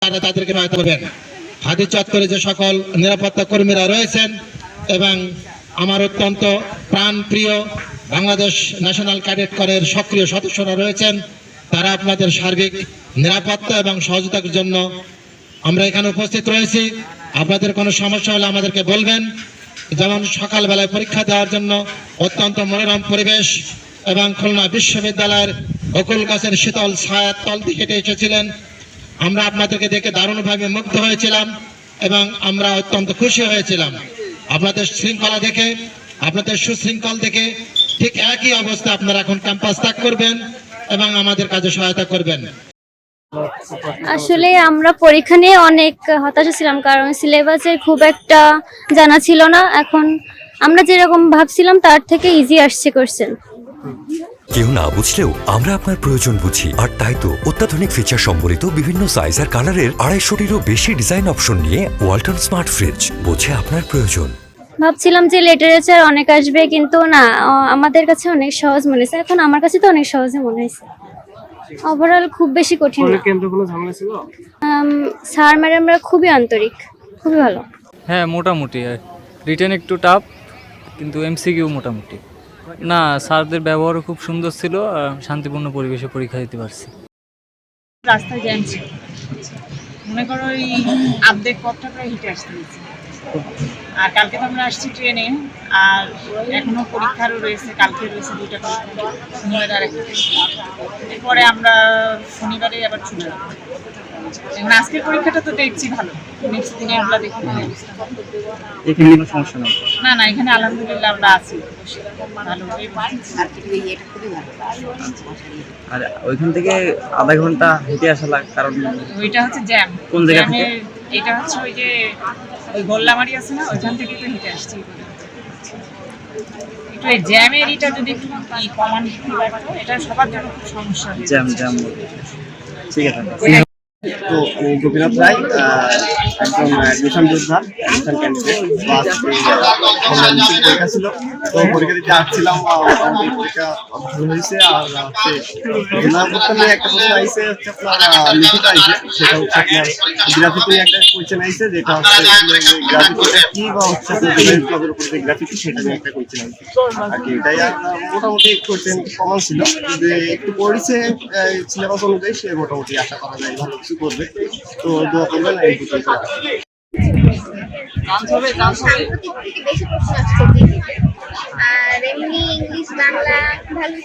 তারা তাদেরকে সহায়তা করবেন। হাদি চত্বরে যে সকল নিরাপত্তা কর্মীরা রয়েছেন এবং আমার অত্যন্ত প্রাণপ্রিয় বাংলাদেশ ন্যাশনাল ক্যাডেট করের সক্রিয় সদস্যরা রয়েছেন, তারা আপনাদের সার্বিক নিরাপত্তা এবং সহযোগিতার জন্য আমরা এখানে উপস্থিত রয়েছি। আপনাদের কোনো সমস্যা হলে আমাদেরকে বলবেন। যেমন সকালবেলায় পরীক্ষা দেওয়ার জন্য অত্যন্ত মনোরম পরিবেশ এবং খুলনা বিশ্ববিদ্যালয়ের বকুল গাছের শীতল ছায়ার তল থেকে হেঁটে এসেছিলেন, আমরা আপনাদেরকে দেখে দারুণভাবে মুগ্ধ হয়েছিলাম এবং আমরা অত্যন্ত খুশি হয়েছিলাম। আপনাদের শৃঙ্খলা দেখে, আপনাদের সুশৃঙ্খল দেখে ঠিক একই অবস্থা আপনারা এখন ক্যাম্পাস ত্যাগ করবেন এবং আমাদের কাজে সহায়তা করবেন। আসলে আমরা পরীক্ষা নিয়ে অনেক হতাশা ছিলাম, কারণ সিলেবাসের খুব একটা জানা ছিল না। এখন আমরা যেরকম ভাবছিলাম তার থেকে ইজি আসছে কোশ্চেন। কেউ না বুঝলেও আমরা আপনার প্রয়োজন বুঝি, আর তাই তো অত্যাধুনিক ফিচার সম্বলিত বিভিন্ন সাইজ আর কালারের 250-টিরও বেশি ডিজাইন অপশন নিয়ে ওয়ালটন স্মার্ট ফ্রিজ বোঝে আপনার প্রয়োজন। ভাবছিলাম যে লিটারেচার অনেক আসবে, কিন্তু না, আমাদের কাছে অনেক সহজ মনে হয়েছে। এখন আমার কাছে তো অনেক সহজে মনে হয়েছে। ওভারঅল খুব বেশি কঠিন না। স্যার ম্যাডামরা খুবই আন্তরিক, খুবই ভালো। হ্যাঁ, মোটামুটি। রিটেন একটু টাফ, কিন্তু এমসিকিউ মোটামুটি। না, স্যারদের ব্যবহারও খুব সুন্দর ছিল, শান্তিপূর্ণ পরিবেশে পরীক্ষা দিতে পারছি। রাস্তায় জ্যাম ছিল, মনে করো ওই আর্ধেক পথটা প্রায় হেঁটে আসতে হয়েছে। আর কালকে তো আমরা আসছি ট্রেনে, আর এখনো পরীক্ষারও রয়েছে, কালকে রয়েছে 2টা পরীক্ষা, শনিবার আর একটা। এরপরে আমরা শনিবারে আবার ছুটি। এখন আজকের পরীক্ষাটা তো দেখছি ভালো, নেক্সট দিনে আমরা দেখি এখানে কোনো সমস্যা নেই। না না, এখানে আলহামদুলিল্লাহ আমরা আছি ভালো। আর ওইখান থেকে আধা ঘন্টা হেঁটে আসা লাগে, কারণ ওইটা হচ্ছে জ্যাম। কোন জায়গা থেকে? এটা হচ্ছে ওই যে ওই গোল্লামারি আছে না, ওইখান থেকে তো হেঁটে আসছি। একটু এই জ্যামের এটা যদি একটু কমান দিতে পারতো, এটা সবার জন্য খুব সমস্যা। জ্যাম ঠিক আছে। তো আমি গোপীনাথ রায়, একজন অ্যাডমিশন যোদ্ধা, অ্যাডমিশন ক্যান্ডিডেট। পরীক্ষা ছিল, তো পরীক্ষা দিতে আসছিলাম। পরীক্ষা ভালো হয়েছে। আর হচ্ছে একটা প্রশ্ন আইসে, হচ্ছে আপনার লিখিত আইসে, সেটা হচ্ছে আপনার গ্রাফিক নিয়ে একটা কোয়েশ্চেন আইসে, যেটা হচ্ছে গ্রাফিকটা কি, বা হচ্ছে আপনার ক্লাবের উপর যে গ্রাফিক, সেটা নিয়ে একটা কোয়েশ্চেন আইসে আর কি। এটাই আর মোটামুটি কোয়েশ্চেন কমন ছিল, যে একটু পড়েছে সিলেবাস অনুযায়ী, সে মোটামুটি আশা করা যায় ভালো কিছু করবে। তো দোয়া করবেন। এই আর এমনি ইংলিশ বাংলা ভালো।